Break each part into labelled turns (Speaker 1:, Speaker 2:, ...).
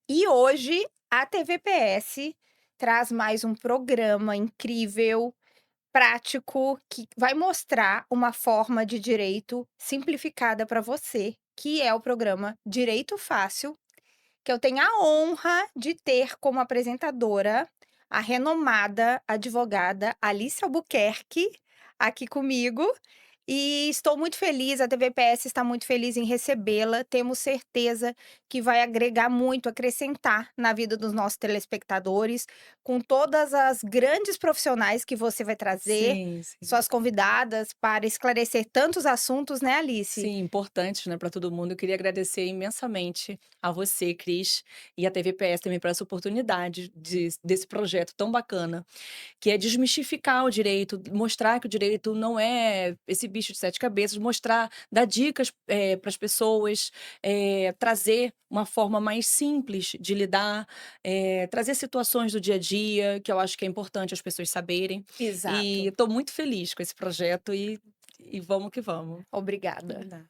Speaker 1: E hoje a TVPS traz mais um programa incrível, prático, que vai mostrar uma forma de direito simplificada para você, que é o programa Direito Fácil, que eu tenho a honra de ter como apresentadora a renomada advogada Alice Albuquerque aqui comigo. E estou muito feliz, a TVPS está muito feliz em recebê-la. Temos certeza que vai agregar muito, acrescentar na vida dos nossos telespectadores, com todas as grandes profissionais que você vai trazer,
Speaker 2: Sim, sim.
Speaker 1: suas convidadas, para esclarecer tantos assuntos, né, Alice?
Speaker 2: Sim, importante, né, para todo mundo. Eu queria agradecer imensamente a você, Cris, e a TVPS também por essa oportunidade desse projeto tão bacana, que é desmistificar o direito, mostrar que o direito não é esse bicho de 7 cabeças, mostrar, dar dicas, para as pessoas, trazer uma forma mais simples de lidar, trazer situações do dia a dia, que eu acho que é importante as pessoas saberem. E
Speaker 1: Exato.
Speaker 2: estou muito feliz com esse projeto e vamos que vamos.
Speaker 1: Obrigada.
Speaker 2: Dá.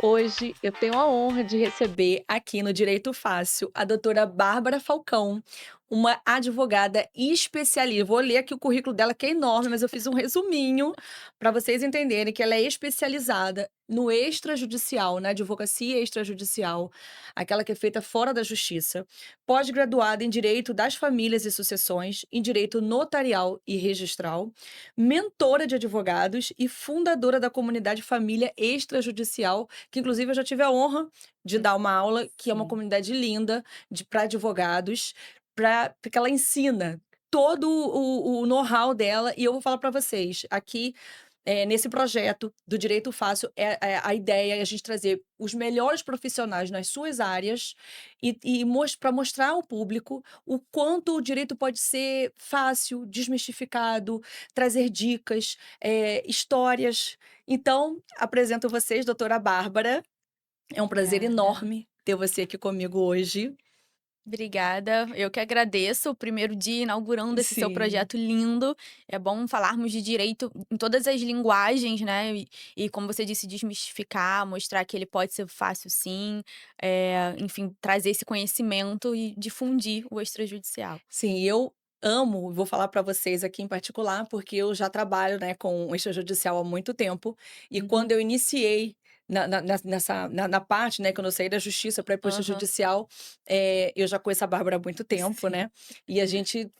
Speaker 2: Hoje eu tenho a honra de receber aqui no Direito Fácil a doutora Bárbara Falcão, uma advogada especialista. Vou ler aqui o currículo dela, que é enorme, mas eu fiz um resuminho para vocês entenderem que ela é especializada no extrajudicial, na advocacia extrajudicial, aquela que é feita fora da justiça, pós-graduada em Direito das Famílias e Sucessões, em Direito Notarial e Registral, mentora de advogados e fundadora da comunidade Família Extrajudicial, que inclusive eu já tive a honra de dar uma aula, que é uma
Speaker 1: Sim.
Speaker 2: comunidade linda para advogados, porque ela ensina todo o know-how dela, e eu vou falar para vocês, aqui, nesse projeto do Direito Fácil, a ideia é a gente trazer os melhores profissionais nas suas áreas e para mostrar ao público o quanto o direito pode ser fácil, desmistificado, trazer dicas, histórias. Então, apresento vocês, doutora Bárbara. É um prazer
Speaker 1: Obrigada.
Speaker 2: enorme ter você aqui comigo hoje.
Speaker 3: Obrigada, eu que agradeço o primeiro dia inaugurando esse seu
Speaker 2: Sim.
Speaker 3: projeto lindo. É bom falarmos de direito em todas as linguagens, né, e como você disse, desmistificar, mostrar que ele pode ser fácil sim, enfim, trazer esse conhecimento e difundir o extrajudicial.
Speaker 2: Sim, eu amo, vou falar para vocês aqui em particular, porque eu já trabalho, né, com o extrajudicial há muito tempo, e
Speaker 3: Uhum.
Speaker 2: quando eu iniciei na parte, né, quando eu saí da justiça para ir para o
Speaker 3: Aham.
Speaker 2: extrajudicial, eu já conheço a Bárbara há muito tempo,
Speaker 3: Sim.
Speaker 2: né, e a gente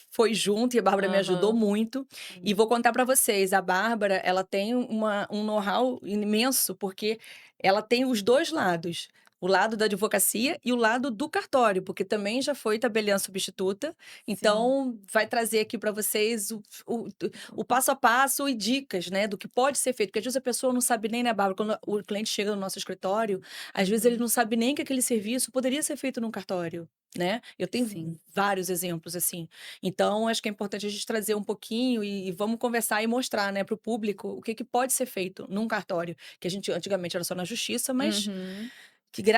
Speaker 2: foi junto e a Bárbara me ajudou
Speaker 3: Aham.
Speaker 2: muito. E
Speaker 3: Sim.
Speaker 2: vou contar para vocês, a Bárbara, ela tem um know-how imenso, porque ela tem os 2 lados, o lado da advocacia e o lado do cartório, porque também já foi tabeliã substituta,
Speaker 3: Sim.
Speaker 2: então vai trazer aqui para vocês o passo a passo e dicas, né, do que pode ser feito, porque às vezes a pessoa não sabe nem, né, Bárbara, quando o cliente chega no nosso escritório, às vezes ele
Speaker 3: Uhum.
Speaker 2: não sabe nem que aquele serviço poderia ser feito num cartório, né. Eu tenho
Speaker 3: Sim.
Speaker 2: vários exemplos assim. Então acho que é importante a gente trazer um pouquinho e vamos conversar e mostrar, né, para o público o que que pode ser feito num cartório, que a gente antigamente era só na justiça, mas
Speaker 3: Uhum.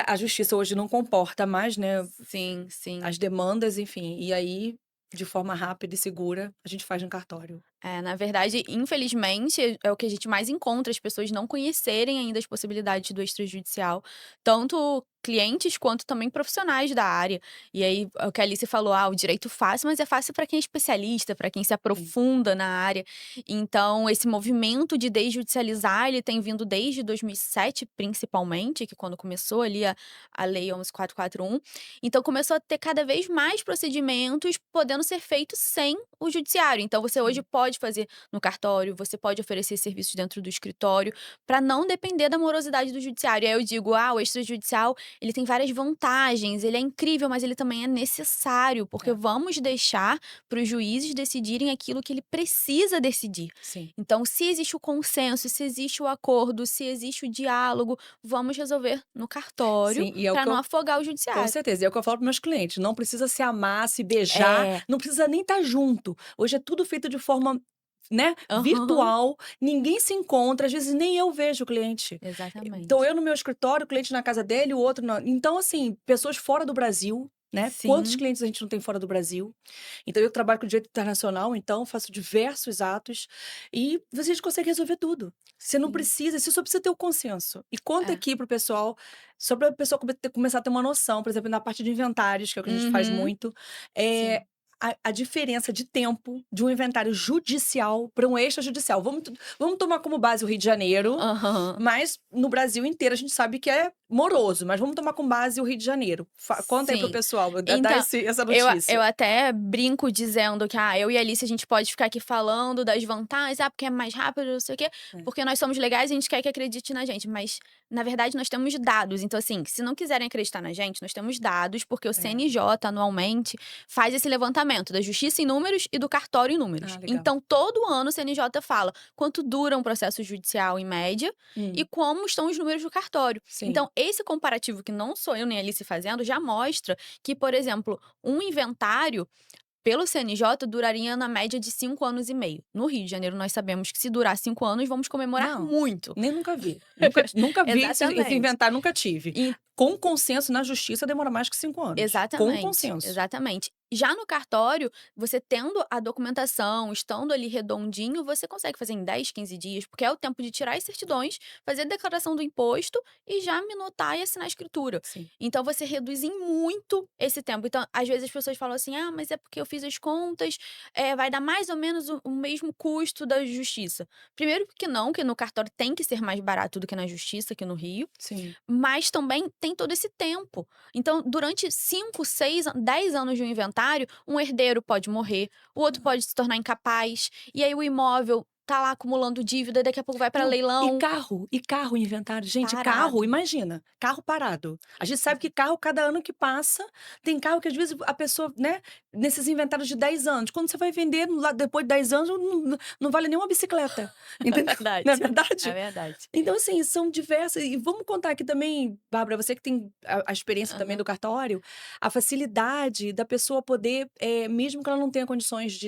Speaker 2: a justiça hoje não comporta mais, né,
Speaker 3: Sim, sim.
Speaker 2: as demandas, enfim, e aí, de forma rápida e segura, a gente faz no cartório.
Speaker 3: É, na verdade, infelizmente, é o que a gente mais encontra, as pessoas não conhecerem ainda as possibilidades do extrajudicial, tanto clientes quanto também profissionais da área. E aí, é o que a Alice falou, o direito fácil, mas é fácil para quem é especialista, para quem se
Speaker 2: Sim.
Speaker 3: aprofunda na área. Então, esse movimento de desjudicializar, ele tem vindo desde 2007, principalmente, que quando começou ali a Lei 11.441. Então, começou a ter cada vez mais procedimentos podendo ser feitos sem o judiciário. Então você hoje
Speaker 2: Sim.
Speaker 3: pode fazer no cartório, você pode oferecer serviços dentro do escritório, para não depender da morosidade do judiciário. E aí eu digo: "Ah, o extrajudicial, ele tem várias vantagens, ele é incrível, mas ele também é necessário, porque
Speaker 2: É,
Speaker 3: vamos deixar para os juízes decidirem aquilo que ele precisa decidir".
Speaker 2: sim.
Speaker 3: Então, se existe o consenso, se existe o acordo, se existe o diálogo, vamos resolver no cartório,
Speaker 2: Sim, e é o
Speaker 3: para
Speaker 2: que
Speaker 3: não
Speaker 2: eu
Speaker 3: afogar o
Speaker 2: com
Speaker 3: judiciário.
Speaker 2: certeza, e é o que eu falo para meus clientes, não precisa se amar, se beijar,
Speaker 3: É,
Speaker 2: não precisa nem estar junto. Hoje é tudo feito de forma né,
Speaker 3: Aham.
Speaker 2: virtual, ninguém se encontra, às vezes nem eu vejo o cliente. Então
Speaker 3: Exatamente.
Speaker 2: eu no meu escritório, o cliente na casa dele, o outro na então assim, pessoas fora do Brasil, né, quantos
Speaker 3: Sim,
Speaker 2: clientes a gente não tem fora do Brasil? Então eu trabalho com direito internacional, então faço diversos atos e a gente consegue resolver tudo. Você não
Speaker 3: sim.
Speaker 2: precisa, você só precisa ter o consenso. E conta
Speaker 3: É.
Speaker 2: aqui para o pessoal, só para o pessoal começar a ter uma noção, por exemplo, na parte de inventários, que é o que a gente faz
Speaker 3: Uhum.
Speaker 2: muito, é
Speaker 3: Sim.
Speaker 2: a diferença de tempo de um inventário judicial para um extrajudicial. Vamos tomar como base o Rio de Janeiro,
Speaker 3: Aham.
Speaker 2: mas no Brasil inteiro a gente sabe que é moroso, mas vamos tomar como base o Rio de Janeiro. Conta aí pro
Speaker 3: Sim.
Speaker 2: pessoal, dá
Speaker 3: Então,
Speaker 2: essa
Speaker 3: eu
Speaker 2: notícia.
Speaker 3: até brinco dizendo que, eu e a Alice, a gente pode ficar aqui falando das vantagens, porque é mais rápido, não sei o quê,
Speaker 2: É.
Speaker 3: porque nós somos legais e a gente quer que acredite na gente, mas, na verdade, nós temos dados. Então, assim, se não quiserem acreditar na gente, nós temos dados, porque o
Speaker 2: É.
Speaker 3: CNJ, anualmente, faz esse levantamento da Justiça em números e do cartório em números.
Speaker 2: Ah, legal.
Speaker 3: Então, todo ano o CNJ fala quanto dura um processo judicial em média e
Speaker 2: Hum,
Speaker 3: como estão os números do cartório.
Speaker 2: sim.
Speaker 3: Então, esse comparativo que não sou eu nem a Alice fazendo, já mostra que, por exemplo, um inventário, pelo CNJ, duraria na média de 5 anos e meio. No Rio de Janeiro, nós sabemos que se durar 5 anos, vamos comemorar
Speaker 2: Não,
Speaker 3: muito.
Speaker 2: nem nunca vi. Nunca vi esse
Speaker 3: Exatamente.
Speaker 2: inventário, nunca tive.
Speaker 3: E
Speaker 2: Com consenso na justiça demora mais que 5 anos. Com
Speaker 3: exatamente,
Speaker 2: consenso.
Speaker 3: exatamente. Já no cartório, você tendo a documentação, estando ali redondinho, você consegue fazer em 10, 15 dias, porque é o tempo de tirar as certidões, fazer a declaração do imposto e já minutar e assinar a escritura.
Speaker 2: Sim.
Speaker 3: Então você reduz em muito esse tempo. Então, às vezes as pessoas falam assim: mas é porque eu fiz as contas, vai dar mais ou menos o mesmo custo da justiça. Primeiro que não, que no cartório tem que ser mais barato do que na justiça aqui no Rio.
Speaker 2: Sim.
Speaker 3: Mas também tem todo esse tempo. Então, durante 5, 6, 10 anos de um inventário, um herdeiro pode morrer, o outro pode se tornar incapaz, e aí o imóvel tá lá acumulando dívida, daqui a pouco vai para
Speaker 2: Não,
Speaker 3: leilão,
Speaker 2: e carro, inventário. Gente, carro,
Speaker 3: parado.
Speaker 2: imagina, carro parado. A gente sabe que carro, cada ano que passa, tem carro que às vezes a pessoa, né, nesses inventários de 10 anos, quando você vai vender lá depois de 10 anos, não vale nem uma bicicleta,
Speaker 3: É
Speaker 2: entendeu?
Speaker 3: verdade,
Speaker 2: Não é
Speaker 3: é
Speaker 2: verdade?
Speaker 3: verdade.
Speaker 2: Então, assim, são diversas. E vamos contar aqui também, Bárbara, você que tem a experiência também do
Speaker 3: Aham.
Speaker 2: cartório, a facilidade da pessoa poder, mesmo que ela não tenha condições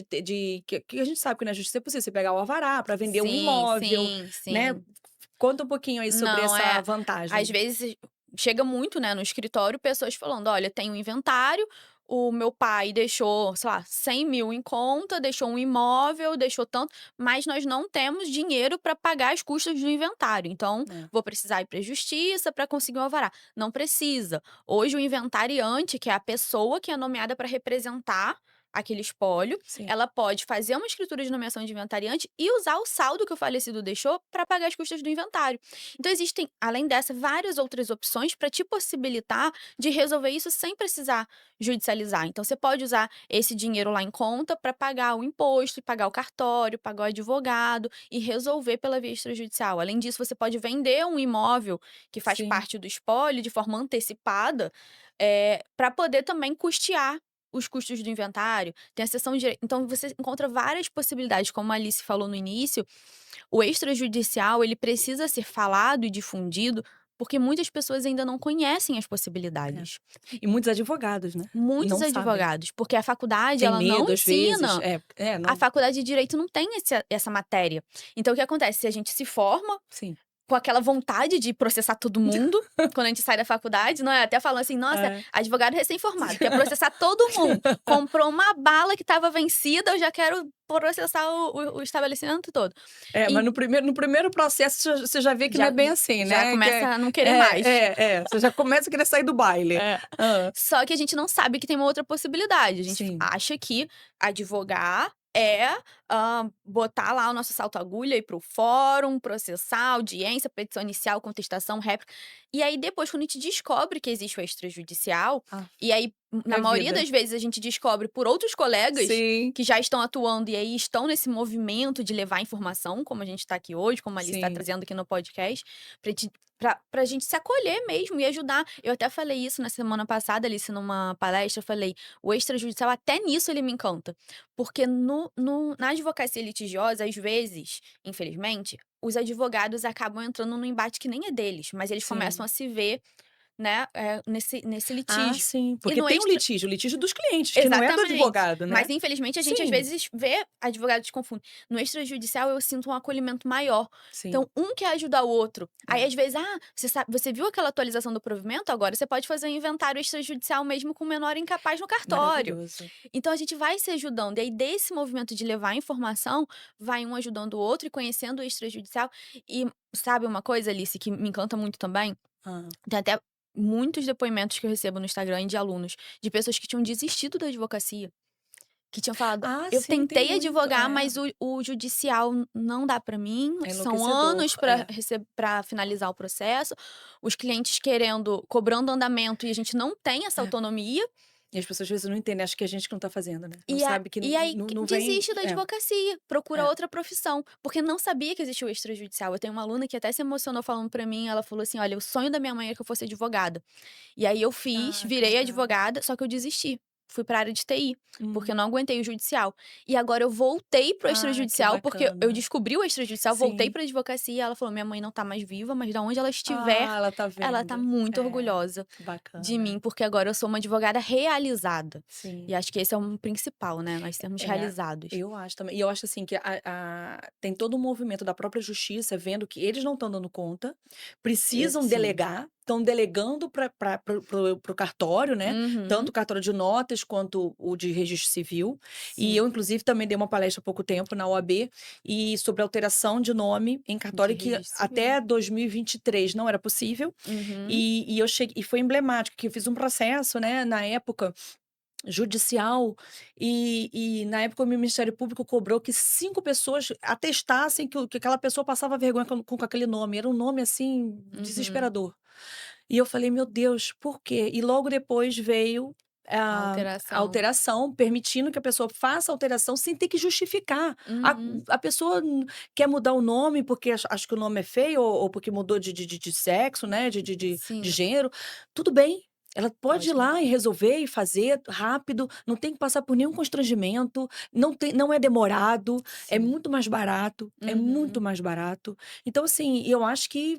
Speaker 2: que a gente sabe que na justiça é possível você pegar o alvará para vender um
Speaker 3: Sim,
Speaker 2: imóvel,
Speaker 3: sim,
Speaker 2: né?
Speaker 3: sim.
Speaker 2: Conta um pouquinho aí sobre
Speaker 3: Não,
Speaker 2: essa
Speaker 3: às
Speaker 2: vantagem.
Speaker 3: vezes chega muito, né, no escritório, pessoas falando: "Olha, tem um inventário, o meu pai deixou, sei lá, 100.000 em conta, deixou um imóvel, deixou tanto, mas nós não temos dinheiro para pagar as custas do inventário, então
Speaker 2: É,
Speaker 3: vou precisar ir para a justiça para conseguir um alvará". Não precisa. Hoje o inventariante, que é a pessoa que é nomeada para representar aquele espólio,
Speaker 2: sim,
Speaker 3: ela pode fazer uma escritura de nomeação de inventariante e usar o saldo que o falecido deixou para pagar as custas do inventário. Então existem, além dessa, várias outras opções para te possibilitar de resolver isso sem precisar judicializar. Então você pode usar esse dinheiro lá em conta para pagar o imposto, pagar o cartório, pagar o advogado e resolver pela via extrajudicial. Além disso, você pode vender um imóvel que faz
Speaker 2: sim,
Speaker 3: parte do espólio de forma antecipada, para poder também custear os custos do inventário, tem a seção de direi então você encontra várias possibilidades, como a Alice falou no início, o extrajudicial, ele precisa ser falado e difundido, porque muitas pessoas ainda não conhecem as
Speaker 2: é.
Speaker 3: possibilidades.
Speaker 2: E muitos advogados, né,
Speaker 3: Muitos
Speaker 2: não sabem.
Speaker 3: advogados, porque a faculdade
Speaker 2: Tem
Speaker 3: ela não
Speaker 2: medo às vezes,
Speaker 3: ensina, a
Speaker 2: não,
Speaker 3: faculdade de direito não tem essa matéria. Então o que acontece, se a gente se forma
Speaker 2: sim.
Speaker 3: com aquela vontade de processar todo mundo, quando a gente sai da faculdade, não é? Até falando assim: "Nossa,
Speaker 2: É.
Speaker 3: advogado recém-formado, quer processar todo mundo. Comprou uma bala que estava vencida, eu já quero processar o estabelecimento todo".
Speaker 2: É, mas
Speaker 3: E
Speaker 2: no primeiro processo você já vê que não é
Speaker 3: já
Speaker 2: bem assim,
Speaker 3: já
Speaker 2: né,
Speaker 3: começa a não querer mais.
Speaker 2: você já começa a querer sair do baile.
Speaker 3: É.
Speaker 2: Hã.
Speaker 3: Só que a gente não sabe que tem uma outra possibilidade. A gente
Speaker 2: Sim,
Speaker 3: acha que advogar é, botar lá o nosso salto-agulha, ir para o fórum, processar, audiência, petição inicial, contestação, réplica. E aí depois, quando a gente descobre que existe o extrajudicial,
Speaker 2: ah,
Speaker 3: e aí, na
Speaker 2: é
Speaker 3: maioria
Speaker 2: vida.
Speaker 3: das vezes, a gente descobre por outros colegas
Speaker 2: Sim,
Speaker 3: que já estão atuando e aí estão nesse movimento de levar informação, como a gente está aqui hoje, como a Alice está
Speaker 2: sim,
Speaker 3: trazendo aqui no podcast, pra gente se acolher mesmo e ajudar. Eu até falei isso na semana passada, Alice, numa palestra, eu falei: "O extrajudicial, até nisso ele me encanta". Porque na advocacia litigiosa, às vezes, infelizmente, os advogados acabam entrando num embate que nem é deles, mas eles começam
Speaker 2: sim.
Speaker 3: a se ver né, nesse
Speaker 2: Ah,
Speaker 3: litígio.
Speaker 2: sim,
Speaker 3: E
Speaker 2: porque
Speaker 3: no
Speaker 2: tem
Speaker 3: extra
Speaker 2: o litígio dos clientes, que não é do
Speaker 3: Exatamente.
Speaker 2: advogado, né.
Speaker 3: Mas infelizmente a gente às
Speaker 2: Sim,
Speaker 3: vezes vê advogados confundem. No extrajudicial eu sinto um acolhimento maior.
Speaker 2: sim,
Speaker 3: Então um quer ajudar o outro. Aí
Speaker 2: é,
Speaker 3: às vezes: "Ah, você viu aquela atualização do provimento? Agora você pode fazer um inventário extrajudicial mesmo com menor incapaz no cartório".
Speaker 2: maravilhoso.
Speaker 3: Então a gente vai se ajudando. E aí desse movimento de levar informação, vai um ajudando o outro e conhecendo o extrajudicial. E sabe uma coisa, Alice, que me encanta muito também?
Speaker 2: Hã.
Speaker 3: Tem até muitos depoimentos que eu recebo no Instagram de alunos, de pessoas que tinham desistido da advocacia, que tinham falado:
Speaker 2: Ah,
Speaker 3: "Eu
Speaker 2: sim, tem
Speaker 3: tentei
Speaker 2: muito,
Speaker 3: advogar,
Speaker 2: é.
Speaker 3: mas o judicial não dá pra mim,
Speaker 2: É
Speaker 3: são
Speaker 2: enlouquecedor,
Speaker 3: anos pra
Speaker 2: é.
Speaker 3: pra finalizar o processo, os clientes cobrando andamento e a gente não tem essa
Speaker 2: É.
Speaker 3: autonomia".
Speaker 2: E as pessoas às vezes não entendem, acha que é a gente que não tá fazendo, né. Não
Speaker 3: E a
Speaker 2: sabe que
Speaker 3: e aí
Speaker 2: não vem
Speaker 3: desiste da advocacia, procura
Speaker 2: é.
Speaker 3: outra profissão, porque não sabia que existia o extrajudicial. Eu tenho uma aluna que até se emocionou falando pra mim, ela falou assim: "Olha, o sonho da minha mãe era que eu fosse advogada". E aí eu fiz,
Speaker 2: Ah, que
Speaker 3: virei
Speaker 2: legal.
Speaker 3: advogada, só que eu desisti. Fui pra área de TI, porque eu
Speaker 2: Hum.
Speaker 3: não aguentei o judicial. E agora eu voltei para o
Speaker 2: Ah, que
Speaker 3: extrajudicial, porque eu
Speaker 2: bacana.
Speaker 3: descobri o extrajudicial, voltei
Speaker 2: Sim.
Speaker 3: pra advocacia, e ela falou: "Minha mãe não tá mais viva, mas da onde ela estiver,
Speaker 2: Ah, ela tá
Speaker 3: ela tá
Speaker 2: vendo.
Speaker 3: muito
Speaker 2: É,
Speaker 3: orgulhosa de
Speaker 2: bacana.
Speaker 3: mim, porque agora eu sou uma advogada realizada". E
Speaker 2: Sim.
Speaker 3: acho que esse é um principal, né, nós sermos
Speaker 2: É,
Speaker 3: realizados.
Speaker 2: eu acho também. E eu acho assim que tem todo um movimento da própria justiça vendo que eles não estão dando conta, precisam
Speaker 3: Sim.
Speaker 2: delegar, estão delegando para o cartório, né?
Speaker 3: Uhum.
Speaker 2: Tanto o cartório de notas quanto o de registro civil. E
Speaker 3: Sim,
Speaker 2: eu, inclusive, também dei uma palestra há pouco tempo na OAB e sobre alteração de nome em
Speaker 3: de
Speaker 2: cartório que
Speaker 3: registro civil.
Speaker 2: até 2023 não era possível.
Speaker 3: Uhum.
Speaker 2: E eu cheguei, e foi emblemático que eu fiz um processo, né, na época judicial, e na época o Ministério Público cobrou que 5 pessoas atestassem que aquela pessoa passava vergonha com aquele nome, era um nome, assim,
Speaker 3: Uhum.
Speaker 2: desesperador. E eu falei: "Meu Deus, por quê?". E logo depois veio
Speaker 3: A
Speaker 2: a
Speaker 3: alteração.
Speaker 2: alteração, permitindo que a pessoa faça a alteração sem ter que justificar. A
Speaker 3: Uhum.
Speaker 2: a pessoa quer mudar o nome porque acha que o nome é feio ou porque mudou de sexo, né, de
Speaker 3: Sim,
Speaker 2: gênero, tudo bem, ela pode ir
Speaker 3: pode
Speaker 2: lá
Speaker 3: mudar.
Speaker 2: e resolver e fazer rápido, não tem que passar por nenhum constrangimento, não é demorado,
Speaker 3: Sim.
Speaker 2: é muito
Speaker 3: Uhum.
Speaker 2: mais barato. Então, assim, eu acho que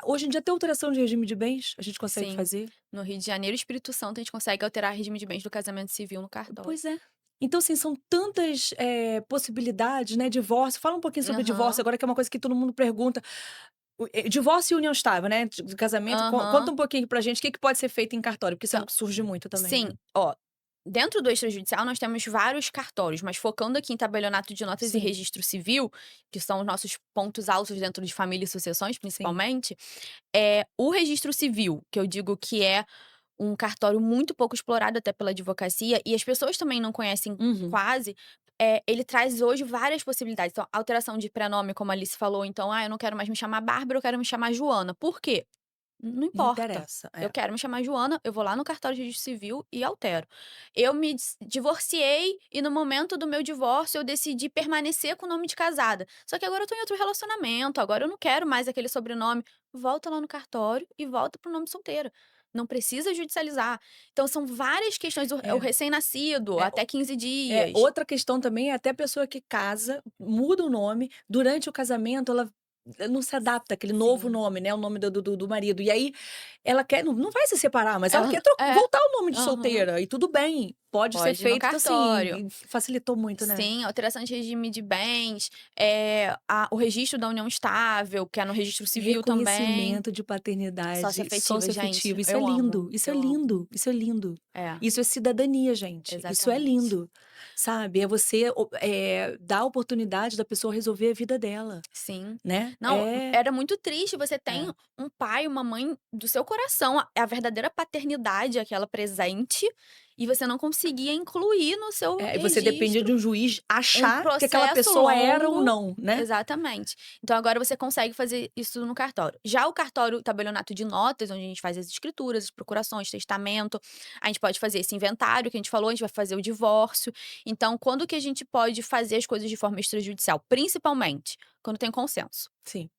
Speaker 2: hoje em dia até alteração de regime de bens a gente consegue
Speaker 3: Sim.
Speaker 2: fazer.
Speaker 3: No Rio de Janeiro e Espírito Santo, a gente consegue alterar regime de bens do casamento civil no cartório.
Speaker 2: Pois é. Então, assim, são tantas, possibilidades, né, divórcio, fala um pouquinho sobre divórcio
Speaker 3: Aham.
Speaker 2: agora que é uma coisa que todo mundo pergunta. Divórcio e união estável, né, de casamento, conta
Speaker 3: Aham.
Speaker 2: um pouquinho pra gente o que que pode ser feito em cartório, porque isso
Speaker 3: Então,
Speaker 2: surge muito também,
Speaker 3: sim,
Speaker 2: né.
Speaker 3: ó, dentro do extrajudicial nós temos vários cartórios, mas focando aqui em tabelionato de notas e
Speaker 2: Sim,
Speaker 3: registro civil, que são os nossos pontos altos dentro de família e sucessões,
Speaker 2: sim.
Speaker 3: principalmente, é o registro civil, que eu digo que é um cartório muito pouco explorado até pela advocacia, e as pessoas também não conhecem
Speaker 2: Uhum.
Speaker 3: quase, ele traz hoje várias possibilidades. Então, alteração de prenome, como a Alice falou, então: "Ah, eu não quero mais me chamar Bárbara, eu quero me chamar Joana". Por quê? Não
Speaker 2: Não
Speaker 3: importa.
Speaker 2: interessa,
Speaker 3: Eu
Speaker 2: é.
Speaker 3: quero me chamar Joana, eu vou lá no cartório de registro civil e altero. Eu me divorciei e no momento do meu divórcio eu decidi permanecer com o nome de casada. Só que agora eu tô em outro relacionamento, agora eu não quero mais aquele sobrenome. Volta lá no cartório e volta pro nome solteira. Não precisa judicializar. Então são várias questões. O
Speaker 2: É,
Speaker 3: recém-nascido,
Speaker 2: é
Speaker 3: até 15 dias.
Speaker 2: outra questão também é até a pessoa que casa, muda o nome, durante o casamento ela não se adapta àquele novo
Speaker 3: Sim.
Speaker 2: nome, né, o nome do marido, e aí ela quer não vai se separar, mas ela
Speaker 3: Ela
Speaker 2: quer
Speaker 3: é.
Speaker 2: voltar ao nome de
Speaker 3: Aham.
Speaker 2: solteira, e tudo bem, pode ser
Speaker 3: Pode ir no
Speaker 2: feito, então
Speaker 3: cartório.
Speaker 2: assim, facilitou muito, né.
Speaker 3: Sim, alteração de regime de bens, o registro da união estável, que é no registro civil também.
Speaker 2: Reconhecimento de paternidade
Speaker 3: Socioafetiva, gente,
Speaker 2: socioafetiva, isso é
Speaker 3: eu amo,
Speaker 2: lindo, isso é
Speaker 3: eu amo.
Speaker 2: lindo, isso é lindo.
Speaker 3: É,
Speaker 2: Isso é cidadania, gente, isso é
Speaker 3: exatamente.
Speaker 2: lindo, sabe, é você dar a oportunidade da pessoa resolver a vida dela,
Speaker 3: Sim.
Speaker 2: né.
Speaker 3: Não, era muito triste, você tem
Speaker 2: É.
Speaker 3: um pai, uma mãe do seu coração, a verdadeira paternidade, aquela presente, e você não conseguia incluir no seu
Speaker 2: E você depende
Speaker 3: registro.
Speaker 2: de um juiz
Speaker 3: Um
Speaker 2: achar que aquela
Speaker 3: processo
Speaker 2: pessoa era ou
Speaker 3: longo,
Speaker 2: não, né.
Speaker 3: exatamente. Então agora você consegue fazer isso no cartório. Já o cartório tabelionato de notas, onde a gente faz as escrituras, as procurações, testamento, a gente pode fazer esse inventário que a gente falou, a gente vai fazer o divórcio. Então, quando que a gente pode fazer as coisas de forma extrajudicial? Principalmente quando tem consenso.
Speaker 2: Sim.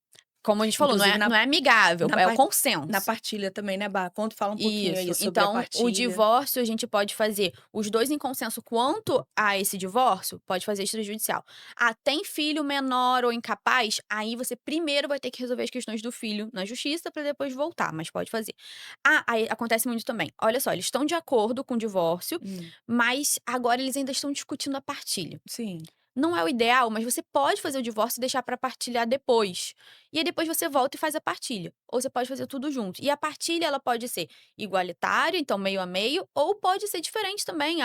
Speaker 3: como a gente falou,
Speaker 2: Inclusive
Speaker 3: não é amigável,
Speaker 2: na
Speaker 3: é o
Speaker 2: par
Speaker 3: consenso.
Speaker 2: na partilha também, né, Bá? Fala um pouquinho aí
Speaker 3: Isso.
Speaker 2: sobre a
Speaker 3: Então, o
Speaker 2: partilha.
Speaker 3: divórcio a gente pode fazer os 2 em consenso quanto a esse divórcio, pode fazer extrajudicial. Ah, tem filho menor ou incapaz? Aí você primeiro vai ter que resolver as questões do filho na justiça para depois voltar, mas pode fazer. Ah, aí acontece muito também. Olha só, eles estão de acordo com o divórcio,
Speaker 2: Hum,
Speaker 3: mas agora eles ainda estão discutindo a partilha.
Speaker 2: sim.
Speaker 3: Não é o ideal, mas você pode fazer o divórcio e deixar para partilhar depois. E aí depois você volta e faz a partilha. Ou você pode fazer tudo junto. E a partilha ela pode ser igualitária, então meio a meio, ou pode ser diferente também.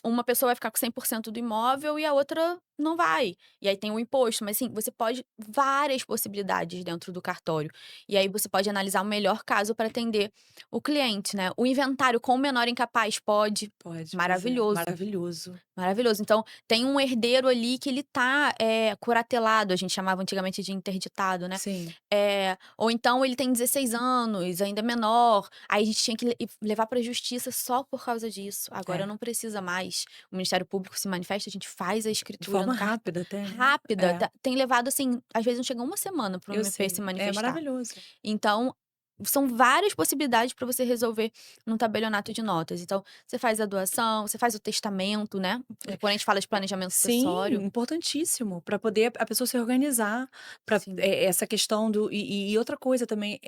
Speaker 3: Uma pessoa vai ficar com 100% do imóvel e a outra não vai. E aí tem o imposto. Mas assim, você pode várias possibilidades dentro do cartório. E aí você pode analisar o melhor caso para atender o cliente, né? O inventário com o menor incapaz pode.
Speaker 2: Pode, pois é.
Speaker 3: Maravilhoso.
Speaker 2: Maravilhoso.
Speaker 3: Maravilhoso. Então, tem um herdeiro ali que ele tá, curatelado, a gente chamava antigamente de interditado, né.
Speaker 2: Sim.
Speaker 3: Ou então ele tem 16 anos, ainda é menor, aí a gente tinha que levar pra justiça só por causa disso. Agora
Speaker 2: É.
Speaker 3: não precisa mais. O Ministério Público se manifesta, a gente faz a
Speaker 2: De
Speaker 3: escritura
Speaker 2: forma
Speaker 3: no
Speaker 2: rápida até, né?
Speaker 3: rápida.
Speaker 2: É,
Speaker 3: Tem levado, assim, às vezes não chega uma semana para o
Speaker 2: eu
Speaker 3: MP se
Speaker 2: sei. É
Speaker 3: manifestar.
Speaker 2: maravilhoso.
Speaker 3: Então, são várias possibilidades para você resolver num tabelionato de notas. Então, você faz a doação, você faz o testamento, né. Quando a gente fala de planejamento
Speaker 2: Sim,
Speaker 3: sucessório.
Speaker 2: importantíssimo, para poder a pessoa se organizar, para
Speaker 3: Sim.
Speaker 2: essa questão do e outra coisa também,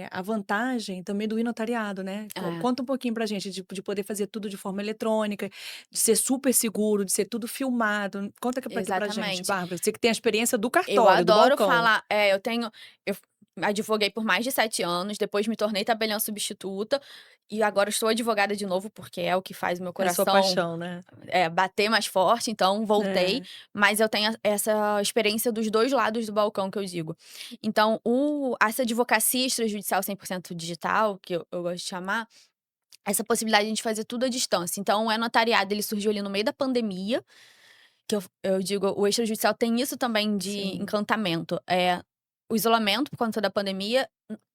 Speaker 2: a vantagem também do e-notariado, né.
Speaker 3: É,
Speaker 2: Conta um pouquinho pra gente de poder fazer tudo de forma eletrônica, de ser super seguro, de ser tudo filmado. Conta aqui pra gente,
Speaker 3: exatamente.
Speaker 2: Bárbara, você que tem a experiência do
Speaker 3: Eu
Speaker 2: cartório, do
Speaker 3: adoro
Speaker 2: balcão.
Speaker 3: falar eu advoguei por mais de 7 anos, depois me tornei tabeliã substituta, e agora estou advogada de novo, porque é o que faz o meu
Speaker 2: É a sua
Speaker 3: coração,
Speaker 2: paixão, né.
Speaker 3: bater mais forte, então voltei,
Speaker 2: É,
Speaker 3: mas eu tenho essa experiência dos 2 lados do balcão que eu digo. Então essa advocacia extrajudicial 100% digital, que eu gosto de chamar, essa possibilidade de a gente fazer tudo à distância. Então o notariado ele surgiu ali no meio da pandemia, que eu digo, o extrajudicial tem isso também de
Speaker 2: sim,
Speaker 3: encantamento, o isolamento por conta da pandemia,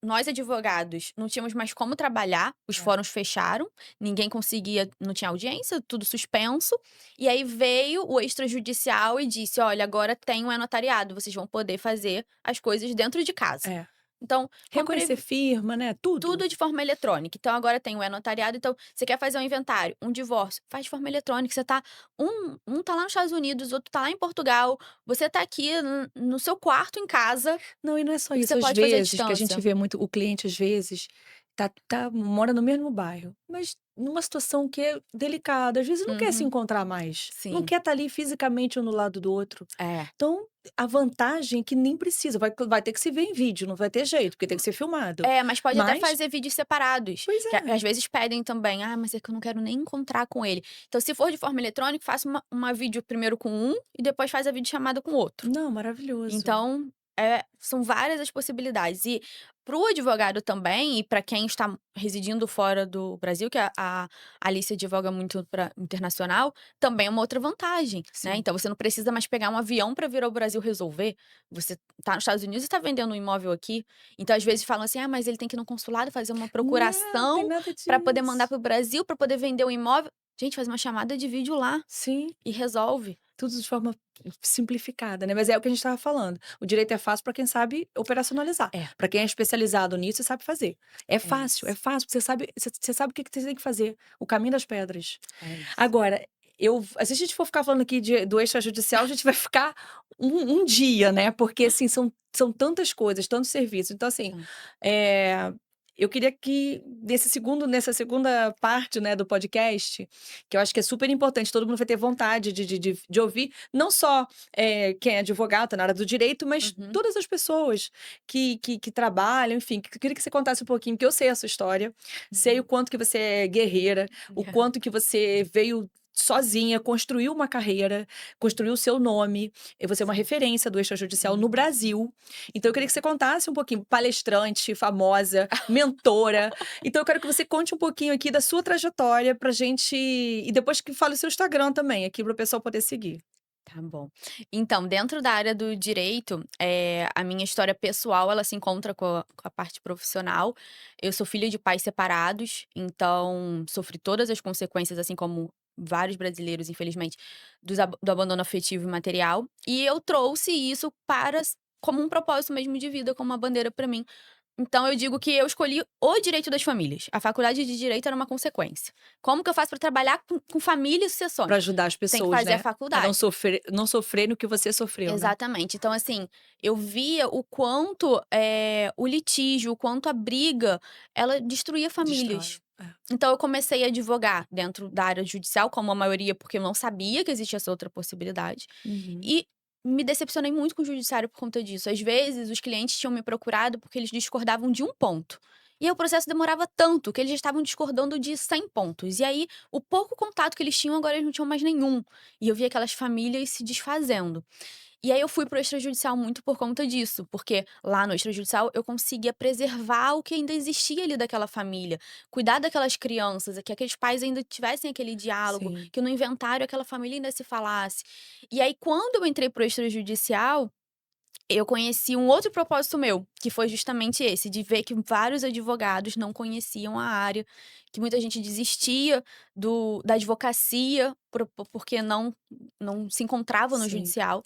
Speaker 3: nós advogados não tínhamos mais como trabalhar, os
Speaker 2: é.
Speaker 3: fóruns fecharam, ninguém conseguia, não tinha audiência, tudo suspenso, e aí veio o extrajudicial e disse: "Olha, agora tem um notariado, vocês vão poder fazer as coisas dentro de casa".
Speaker 2: É.
Speaker 3: Então,
Speaker 2: Reconhecer firma, né, tudo.
Speaker 3: tudo de forma eletrônica. Então agora tem o e-notariado, então você quer fazer um inventário, um divórcio, faz de forma eletrônica, você tá um tá lá nos Estados Unidos, outro tá lá em Portugal, você tá aqui no seu quarto em casa,
Speaker 2: Não, e não é só
Speaker 3: e
Speaker 2: isso,
Speaker 3: você
Speaker 2: às
Speaker 3: pode fazer à
Speaker 2: vezes, que a gente
Speaker 3: distância.
Speaker 2: vê muito o cliente, às vezes, mora no mesmo bairro, mas numa situação que é delicada, às vezes não quer se
Speaker 3: Uhum,
Speaker 2: encontrar mais, não
Speaker 3: sim.
Speaker 2: quer estar ali fisicamente um do lado do outro.
Speaker 3: É.
Speaker 2: Então, a vantagem é que nem precisa, vai ter que se ver em vídeo, não vai ter jeito, porque tem que ser filmado.
Speaker 3: É, mas pode até
Speaker 2: Mas
Speaker 3: fazer vídeos separados,
Speaker 2: pois
Speaker 3: que
Speaker 2: é.
Speaker 3: às vezes pedem também: "Ah, mas é que eu não quero nem encontrar com ele". Então se for de forma eletrônica, faça uma vídeo primeiro com um e depois faz a videochamada com o outro.
Speaker 2: Não, maravilhoso.
Speaker 3: Então, são várias as possibilidades. E para o advogado também, e para quem está residindo fora do Brasil, que a Alice advoga muito para internacional, também é uma outra vantagem, né.
Speaker 2: Sim.
Speaker 3: Então você não precisa mais pegar um avião para vir ao Brasil resolver, você está nos Estados Unidos e está vendendo um imóvel aqui. Então às vezes falam assim: "Ah, mas ele tem que ir no consulado fazer uma
Speaker 2: Não, tem
Speaker 3: procuração
Speaker 2: nada
Speaker 3: para poder mandar
Speaker 2: disso.
Speaker 3: para o Brasil, para poder vender o imóvel". Gente, faz uma chamada de vídeo lá
Speaker 2: Sim.
Speaker 3: e resolve.
Speaker 2: Tudo de forma simplificada, né, mas é o que a gente estava falando, o direito é fácil para quem sabe operacionalizar,
Speaker 3: É,
Speaker 2: para quem é especializado nisso e sabe fazer.
Speaker 3: é isso.
Speaker 2: É fácil, você sabe o que que você tem que fazer, o caminho das pedras.
Speaker 3: É isso.
Speaker 2: Agora, se a gente for ficar falando aqui do extrajudicial, a gente vai ficar um dia, né, porque assim, são tantas coisas, tantos serviços, então assim,
Speaker 3: Então,
Speaker 2: eh eu queria que nessa segunda parte, né, do podcast, que eu acho que é super importante, todo mundo vai ter vontade de ouvir, não só, quem é advogado, tá na área do direito, mas
Speaker 3: uhum.
Speaker 2: todas as pessoas que trabalham, enfim, que eu queria que você contasse um pouquinho, porque eu sei a sua história, sei o
Speaker 3: Uhum.
Speaker 2: quanto que você é guerreira, o quanto que você veio sozinha, construiu uma carreira, construiu o seu nome, e você é uma
Speaker 3: Sim.
Speaker 2: referência do extrajudicial no
Speaker 3: Uhum.
Speaker 2: Brasil. Então eu queria que você contasse um pouquinho, palestrante, famosa, mentora. Então eu quero que você conte um pouquinho aqui da sua trajetória pra gente e depois que fale o seu Instagram também, aqui para o pessoal poder seguir.
Speaker 3: Tá bom. Então, dentro da área do direito, a minha história pessoal, ela se encontra com a parte profissional. Eu sou filha de pais separados, então sofri todas as consequências, assim como vários brasileiros, infelizmente, do abandono afetivo e material. E eu trouxe isso para como um propósito mesmo de vida, como uma bandeira pra mim. Então eu digo que eu escolhi o direito das famílias. A faculdade de direito era uma consequência. Como que eu faço pra trabalhar com família e
Speaker 2: Pra
Speaker 3: sucessões?
Speaker 2: ajudar as
Speaker 3: Tem que
Speaker 2: pessoas,
Speaker 3: fazer a
Speaker 2: né, a
Speaker 3: faculdade.
Speaker 2: não sofrer no que você sofreu, né.
Speaker 3: Exatamente. Então, assim, eu via o quanto, o litígio, o quanto a briga, ela destruía
Speaker 2: Destrói.
Speaker 3: famílias.
Speaker 2: É.
Speaker 3: Então eu comecei a advogar dentro da área judicial, como a maioria, porque eu não sabia que existia essa outra possibilidade,
Speaker 2: Uhum.
Speaker 3: e me decepcionei muito com o judiciário por conta disso. Às vezes, os clientes tinham me procurado porque eles discordavam de um ponto. E aí o processo demorava tanto que eles já estavam discordando de 100 pontos. E aí, o pouco contato que eles tinham, agora eles não tinham mais nenhum. E eu via aquelas famílias se desfazendo. E aí eu fui pro extrajudicial muito por conta disso, porque lá no extrajudicial eu conseguia preservar o que ainda existia ali daquela família, cuidar daquelas crianças, que aqueles pais ainda tivessem aquele diálogo,
Speaker 2: Sim.
Speaker 3: que no inventário aquela família ainda se falasse. E aí quando eu entrei pro extrajudicial, eu conheci um outro propósito meu, que foi justamente esse, de ver que vários advogados não conheciam a área, que muita gente desistia da advocacia porque não se encontrava no
Speaker 2: Sim.
Speaker 3: judicial.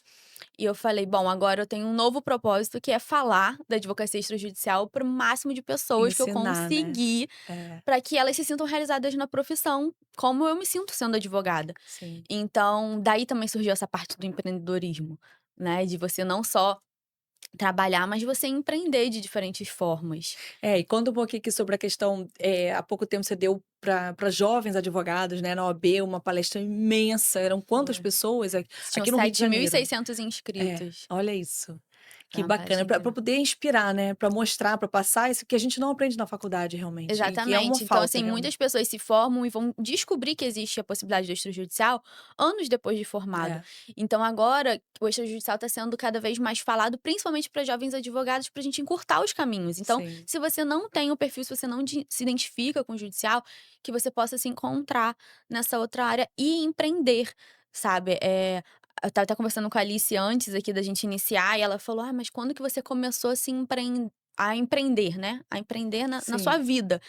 Speaker 3: E eu falei: "Bom, agora eu tenho um novo propósito, que é falar da advocacia extrajudicial para o máximo de pessoas que eu
Speaker 2: Ensinar, né.
Speaker 3: conseguir,
Speaker 2: É,
Speaker 3: para que elas se sintam realizadas na profissão, como eu me sinto sendo advogada".
Speaker 2: sim.
Speaker 3: Então, daí também surgiu essa parte do empreendedorismo, né, de você não só trabalhar, mas você empreender de diferentes formas.
Speaker 2: É, e conta um pouquinho aqui sobre a questão, há pouco tempo você deu para jovens advogados, né, na OAB, uma palestra imensa, eram quantas
Speaker 3: Foi.
Speaker 2: pessoas
Speaker 3: Tinham
Speaker 2: aqui no Rio de Janeiro?
Speaker 3: 7.600
Speaker 2: É,
Speaker 3: inscritos.
Speaker 2: olha isso.
Speaker 3: Foi
Speaker 2: Que
Speaker 3: uma palestra
Speaker 2: bacana, para
Speaker 3: incrível.
Speaker 2: poder inspirar, né, para mostrar, para passar isso que a gente não aprende na faculdade realmente, e que é uma
Speaker 3: Exatamente. Então,
Speaker 2: falta
Speaker 3: assim,
Speaker 2: realmente.
Speaker 3: muitas pessoas se formam e vão descobrir que existe a possibilidade do extrajudicial anos depois de formado.
Speaker 2: É,
Speaker 3: Então, agora, o extrajudicial está sendo cada vez mais falado, principalmente para jovens advogados, para a gente encurtar os caminhos. Então,
Speaker 2: sim.
Speaker 3: se você não tem o perfil, se você não se identifica com o judicial, que você possa se encontrar nessa outra área e empreender, sabe? Eu estava até conversando com a Alice antes aqui da gente iniciar, e ela falou: Ah, mas quando que você começou a se a empreender, né? A empreender na sua
Speaker 2: Sim.
Speaker 3: vida.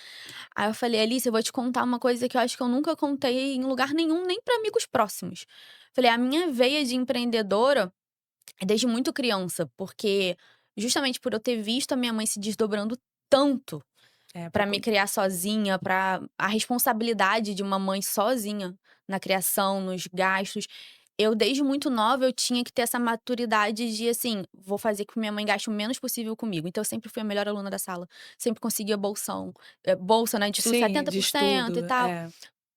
Speaker 3: Aí eu falei: Alice, eu vou te contar uma coisa que eu acho que eu nunca contei em lugar nenhum, nem para amigos próximos. Falei: a minha veia de empreendedora é desde muito criança, porque justamente por eu ter visto a minha mãe se desdobrando tanto
Speaker 2: É, para
Speaker 3: para me criar sozinha, para a responsabilidade de uma mãe sozinha na criação, nos gastos. Eu, desde muito nova, eu tinha que ter essa maturidade de, assim, vou fazer com que minha mãe gaste o menos possível comigo. Então, eu sempre fui a melhor aluna da sala, sempre conseguia bolsão, bolsa, né, de estudo
Speaker 2: sim, de
Speaker 3: 70% e
Speaker 2: estudo,
Speaker 3: tal.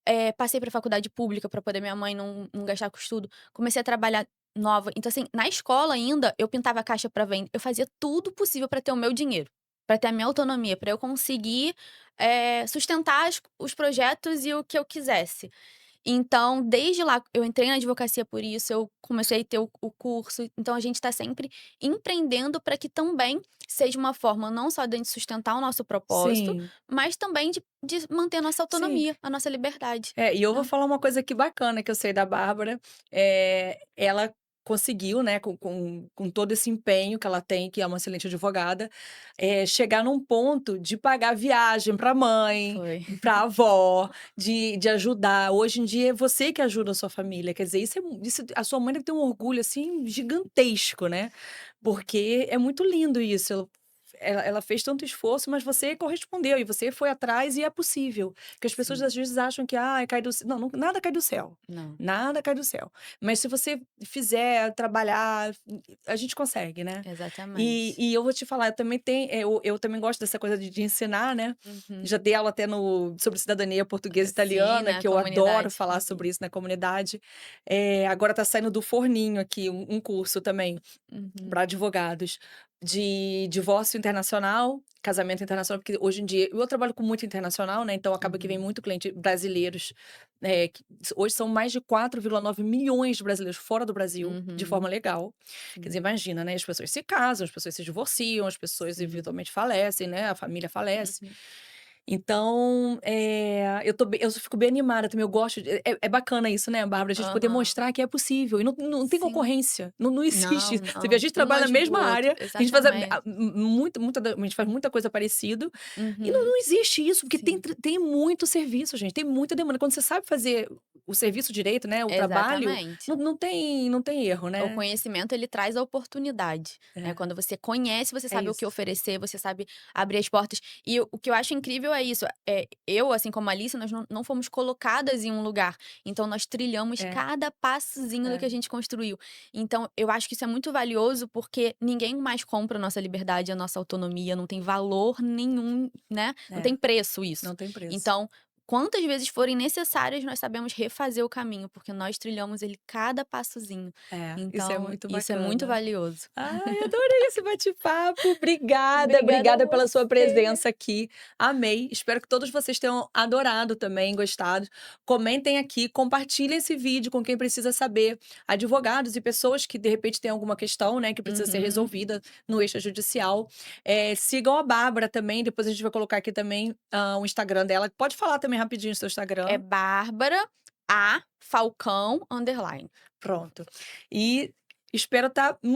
Speaker 2: é.
Speaker 3: Passei pra faculdade pública pra poder minha mãe não gastar com estudo. Comecei a trabalhar nova. Então, assim, na escola ainda, eu pintava a caixa pra vender. Eu fazia tudo possível pra ter o meu dinheiro, pra ter a minha autonomia, pra eu conseguir, sustentar os projetos e o que eu quisesse. Então, desde lá, eu entrei na advocacia por isso, eu comecei a ter o curso. Então, a gente está sempre empreendendo para que também seja uma forma não só de a gente sustentar o nosso propósito,
Speaker 2: Sim,
Speaker 3: mas também de manter a nossa
Speaker 2: sim.
Speaker 3: autonomia, a nossa liberdade,
Speaker 2: É, e eu vou
Speaker 3: né.
Speaker 2: falar uma coisa aqui bacana que eu sei da Bárbara, ela conseguiu, né, com todo esse empenho que ela tem, que é uma excelente advogada, chegar num ponto de pagar viagem para a mãe,
Speaker 3: Foi.
Speaker 2: para a avó, de ajudar. Hoje em dia é você que ajuda a sua família, quer dizer, isso a sua mãe deve ter um orgulho, assim, gigantesco, né, porque é muito lindo isso. Ela fez tanto esforço, mas você correspondeu e você foi atrás e é possível. Que as pessoas
Speaker 3: Sim.
Speaker 2: às vezes acham que, cai do céu. Não, nada cai do céu.
Speaker 3: Não,
Speaker 2: Nada cai do céu. Mas se você fizer, trabalhar, a gente consegue, né? E,
Speaker 3: exatamente.
Speaker 2: e eu vou te falar, eu também tenho, eu também gosto dessa coisa de ensinar, né?
Speaker 3: Uhum.
Speaker 2: Já dei aula até sobre cidadania portuguesa e
Speaker 3: Sim,
Speaker 2: italiana,
Speaker 3: na
Speaker 2: que eu adoro
Speaker 3: comunidade.
Speaker 2: falar
Speaker 3: Uhum.
Speaker 2: sobre isso na comunidade. Agora está saindo do forninho aqui, um curso também
Speaker 3: Uhum.
Speaker 2: para advogados de divórcio internacional, casamento internacional, porque hoje em dia eu trabalho com muito internacional, né? Então acaba que vem
Speaker 3: Uhum.
Speaker 2: muito cliente brasileiros, que hoje são mais de 4,9 milhões de brasileiros fora do Brasil, de forma
Speaker 3: Uhum.
Speaker 2: legal. Quer dizer,
Speaker 3: Sim,
Speaker 2: imagina, né? As pessoas se casam, as pessoas se divorciam, as pessoas
Speaker 3: sim.
Speaker 2: eventualmente falecem, né? A família falece.
Speaker 3: Uhum.
Speaker 2: Então, eu fico bem animada também, eu gosto é bacana isso, né, Bárbara, a gente poder
Speaker 3: Aham.
Speaker 2: mostrar que é possível e não tem
Speaker 3: Sim.
Speaker 2: concorrência, não existe.
Speaker 3: Não,
Speaker 2: Você vê, a
Speaker 3: não.
Speaker 2: gente
Speaker 3: Um
Speaker 2: trabalha na
Speaker 3: ajuda o
Speaker 2: mesma
Speaker 3: outro.
Speaker 2: área, a gente faz
Speaker 3: Exatamente.
Speaker 2: a gente faz muita coisa parecida, e não
Speaker 3: Uhum.
Speaker 2: não existe isso, porque
Speaker 3: Sim.
Speaker 2: tem muito serviço, gente, tem muita demanda. Quando você sabe fazer o serviço direito, né, o trabalho,
Speaker 3: Exatamente.
Speaker 2: não tem erro,
Speaker 3: O
Speaker 2: né.
Speaker 3: conhecimento, ele traz a oportunidade, né,
Speaker 2: É,
Speaker 3: quando você conhece, você
Speaker 2: é
Speaker 3: sabe o que
Speaker 2: isso.
Speaker 3: oferecer, você sabe abrir as portas. E o que eu acho incrível é isso, eu, assim como a Alice, nós não fomos colocadas em um lugar, então nós trilhamos
Speaker 2: É,
Speaker 3: cada passozinho do que a
Speaker 2: é,
Speaker 3: gente construiu. Então eu acho que isso é muito valioso, porque ninguém mais compra a nossa liberdade, a nossa autonomia, não tem valor nenhum, né, não
Speaker 2: é,
Speaker 3: tem preço isso.
Speaker 2: não tem preço.
Speaker 3: Então, quantas vezes forem necessárias, nós sabemos refazer o caminho, porque nós trilhamos ele cada passozinho.
Speaker 2: É, isso é
Speaker 3: Então,
Speaker 2: muito
Speaker 3: isso é muito
Speaker 2: bacana.
Speaker 3: valioso.
Speaker 2: Ai, adorei esse bate-papo. Obrigada,
Speaker 3: Obrigada a
Speaker 2: obrigada pela sua
Speaker 3: você.
Speaker 2: presença aqui. Amei. Espero que todos vocês tenham adorado também, gostado. Comentem aqui, compartilhem esse vídeo com quem precisa saber. Advogados e pessoas que de repente têm alguma questão, né, que precisa ser
Speaker 3: Uhum.
Speaker 2: resolvida no extrajudicial. Sigam a Bárbara também. Depois a gente vai colocar aqui também o Instagram dela. Pode falar também rapidinho o seu
Speaker 3: É
Speaker 2: Instagram.
Speaker 3: Bárbara A. Falcão _.
Speaker 2: Pronto. E espero estar